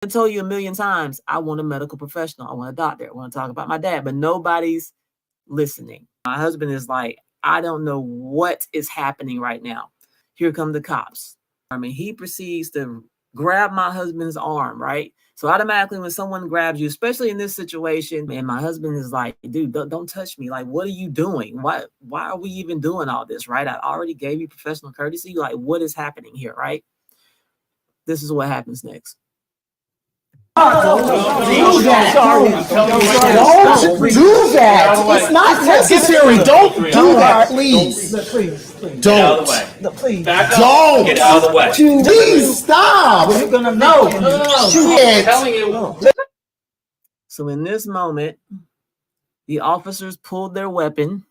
I told you a million times, I want a medical professional. I want a doctor. I want to talk about my dad, but nobody's listening. My husband is like, I don't know what is happening right now. Here come the cops. I mean, he proceeds to grab my husband's arm, right? So automatically when someone grabs you, especially in this situation, and my husband is like, dude, don't touch me. Like, what are you doing? Why are we even doing all this, right? I already gave you professional courtesy. Like, what is happening here, right? This is what happens next. Don't do that. Don't do that. It's not necessary. Don't do that, please. Don't. Please. Back up. Get out of the way. Please stop. You're gonna know. Shit. Telling you. So in this moment, the officers pulled their weapon,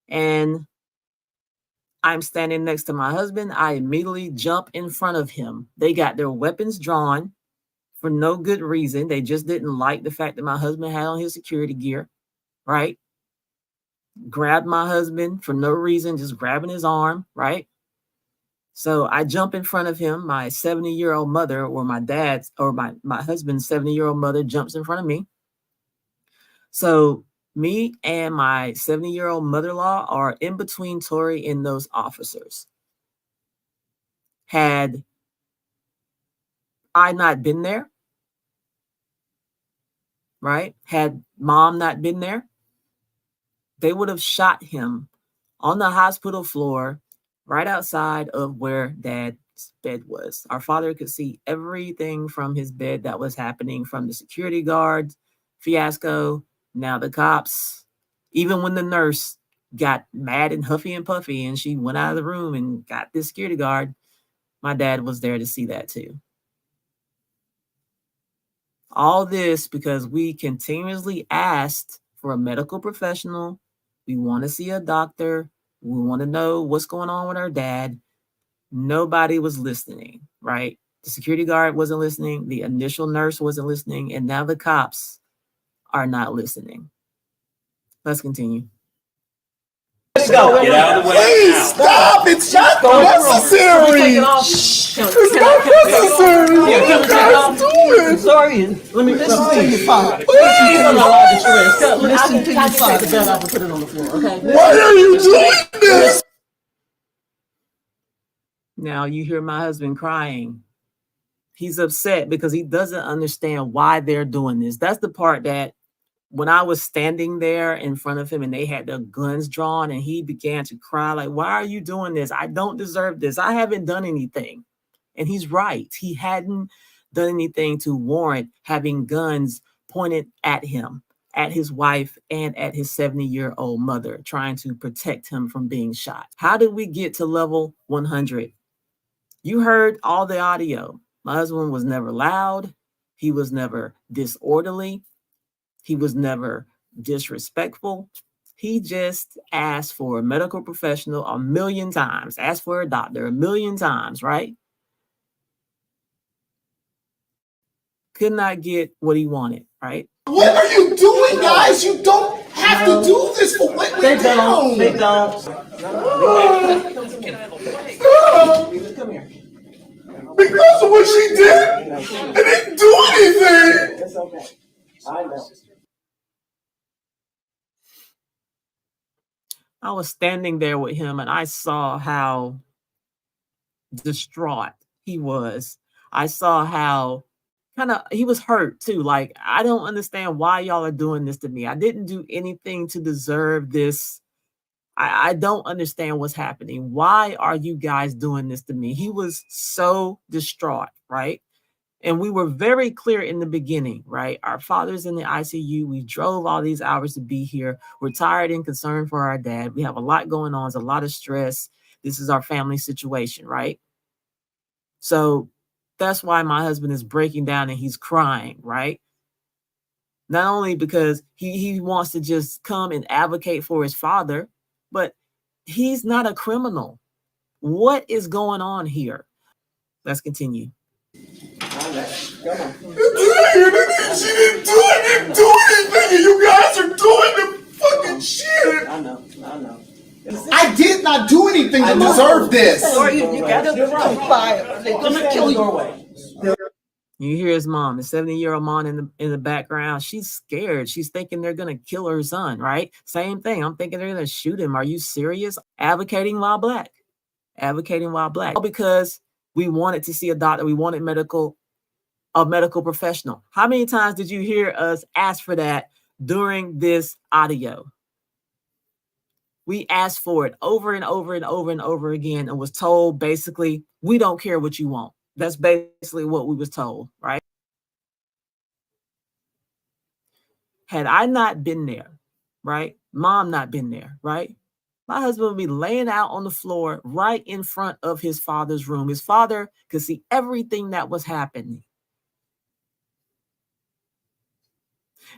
and I'm standing next to my husband. I immediately jump in front of him. They got their weapons drawn for no good reason. They just didn't like the fact that my husband had on his security gear, right? Grabbed my husband for no reason, just grabbing his arm, right? So I jump in front of him. My 70-year-old mother, or my dad's, or my husband's 70-year-old mother jumps in front of me. So me and my 70-year-old mother-in-law are in between Tori and those officers. Had I not been there, right? Had mom not been there, they would have shot him on the hospital floor right outside of where dad's bed was. Our father could see everything from his bed that was happening, from the security guard fiasco, now the cops, even when the nurse got mad and huffy and puffy and she went out of the room and got this security guard, my dad was there to see that too. All this because we continuously asked for a medical professional. We want to see a doctor. We want to know what's going on with our dad. Nobody was listening, right? The security guard wasn't listening. The initial nurse wasn't listening. And now the cops are not listening. Let's continue. Get out of the way. Please stop. It's not necessary. It's not necessary. What are you guys doing? Sorry. Let me listen to your father. Listen to your father. Put it on the floor, okay? Why are you doing this? Now you hear my husband crying. He's upset because he doesn't understand why they're doing this. That's the part that when I was standing there in front of him and they had their guns drawn and he began to cry, like, why are you doing this? I don't deserve this. I haven't done anything. And he's right. He hadn't done anything to warrant having guns pointed at him, at his wife, and at his 70-year-old mother, trying to protect him from being shot. How did we get to level 100? You heard all the audio. My husband was never loud. He was never disorderly. He was never disrespectful. He just asked for a medical professional a million times, asked for a doctor a million times, right? Could not get what he wanted, right? What are you doing, guys? You don't have to do this for what They don't. They don't. Come here. Because of what she did, it didn't do anything. It's okay. I know. I was standing there with him and I saw how distraught he was. I saw how he was hurt too. Like, I don't understand why y'all are doing this to me. I didn't do anything to deserve this. I don't understand what's happening. Why are you guys doing this to me? He was so distraught, right? And we were very clear in the beginning, right? Our father's in the ICU. We drove all these hours to be here. We're tired and concerned for our dad. We have a lot going on. There's a lot of stress. This is our family situation, right? So that's why my husband is breaking down and he's crying, right? Not only because he wants to just come and advocate for his father, but he's not a criminal. What is going on here? Let's continue. She didn't do anything, and you guys are doing the fucking shit. I know. I did not do anything to deserve this. Sorry, you gotta comply. They're gonna kill you. You hear his mom, the 70-year-old mom in the background. She's scared. She's thinking they're gonna kill her son, right? Same thing. I'm thinking they're gonna shoot him. Are you serious? Advocating while black. Advocating while black. All because we wanted to see a doctor. We wanted a medical professional. How many times did you hear us ask for that during this audio? We asked for it over and over and over and over again and was told basically, we don't care what you want. That's basically what we was told, right? Had I not been there, right? Mom not been there, right? My husband would be laying out on the floor right in front of his father's room. His father could see everything that was happening.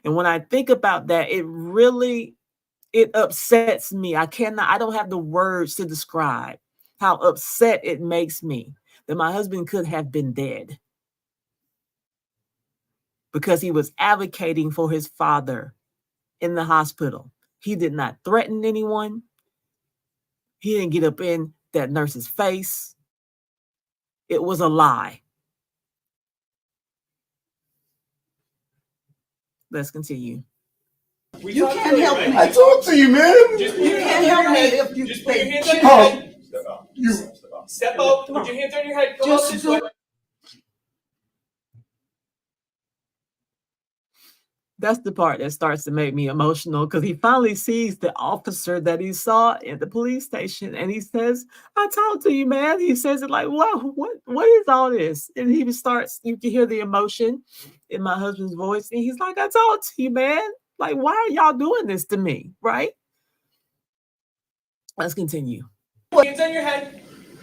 And when I think about that, it upsets me. I don't have the words to describe how upset it makes me that my husband could have been dead because he was advocating for his father in the hospital. He did not threaten anyone. He didn't get up in that nurse's face. It was a lie. Let's continue. You can't help me. I talk to you, man. You can't help me if you Just put your hands on your Oh, head. you. Step up. Put your hands on your head. Come up Just this do way. That's the part that starts to make me emotional because he finally sees the officer that he saw in the police station and he says, I talked to you, man. He says it like, wow, what is all this? And he starts, you can hear the emotion in my husband's voice. And he's like, I talked to you, man. Like, why are y'all doing this to me? Right? Let's continue. Hands on your head.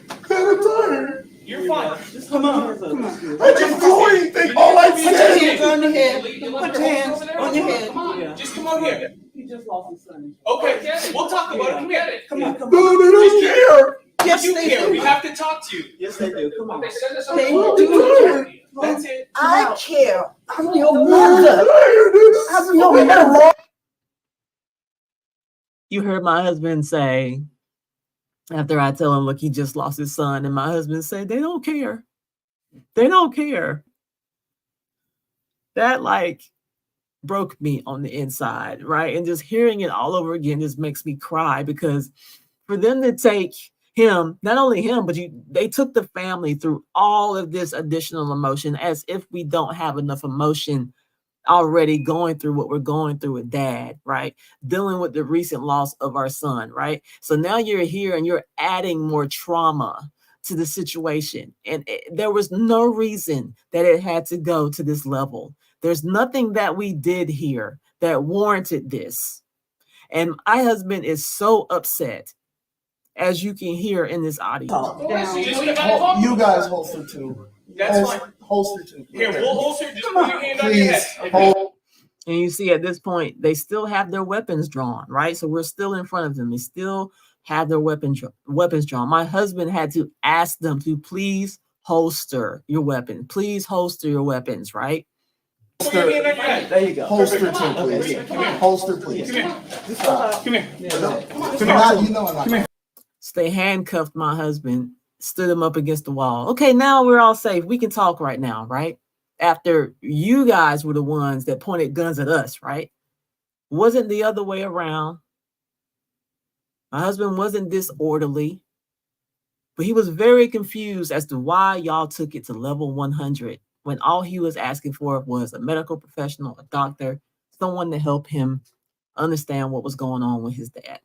I'm tired. You're fine. Just come on. Come on. I didn't do anything. All I Put your said. hands on your head. You Put left your your hands over there? on your head. Come on. Just come on here. He just lost his son. Okay. We'll talk about it. Come here. Come on, come No, on. they don't care. Yes, You they care. We do. have to talk to you. Yes, they do. Come on. Okay, send us on They the phone. do. That's it. I care. I'm your I'm mother. tired. I'm your mother. You heard my husband say, after I tell him, look, he just lost his son. And my husband said, they don't care. They don't care. That like broke me on the inside, right? And just hearing it all over again just makes me cry because for them to take him, not only him, but they took the family through all of this additional emotion as if we don't have enough emotion already going through what we're going through with dad, right? Dealing with the recent loss of our son, right? So now you're here and you're adding more trauma to the situation. And there was no reason that it had to go to this level. There's nothing that we did here that warranted this. And my husband is so upset, as you can hear in this audio. You guys holster too. That's fine. Holster too. Here, we'll holster. Just put your hand on your Please. head. Hold. And you see at this point, they still have their weapons drawn, right? So we're still in front of them. They still have their weapons drawn. My husband had to ask them to please holster your weapon. Please holster your weapons, right? Put your hand on your head. There you go. Holster too, please. Holster, please. Come here. You know I'm not. So they handcuffed my husband, stood him up against the wall. Okay, now we're all safe. We can talk right now, right? After you guys were the ones that pointed guns at us, right? Wasn't the other way around. My husband wasn't disorderly, but he was very confused as to why y'all took it to level 100 when all he was asking for was a medical professional, a doctor, someone to help him understand what was going on with his dad.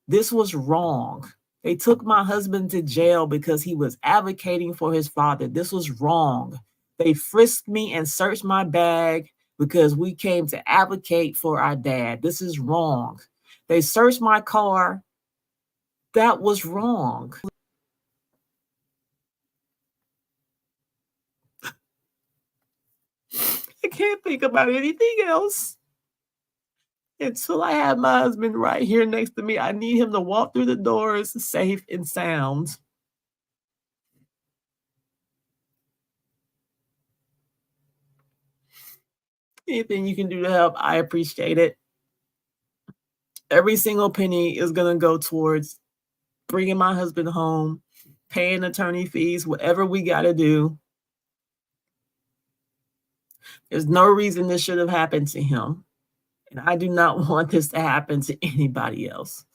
This was wrong. They took my husband to jail because he was advocating for his father. This was wrong. They frisked me and searched my bag because we came to advocate for our dad. This is wrong. They searched my car. That was wrong. I can't think about anything else until I have my husband right here next to me. I need him to walk through the doors safe and sound. Anything you can do to help, I appreciate it. Every single penny is going to go towards bringing my husband home, paying attorney fees, whatever we got to do. There's no reason this should have happened to him. And I do not want this to happen to anybody else.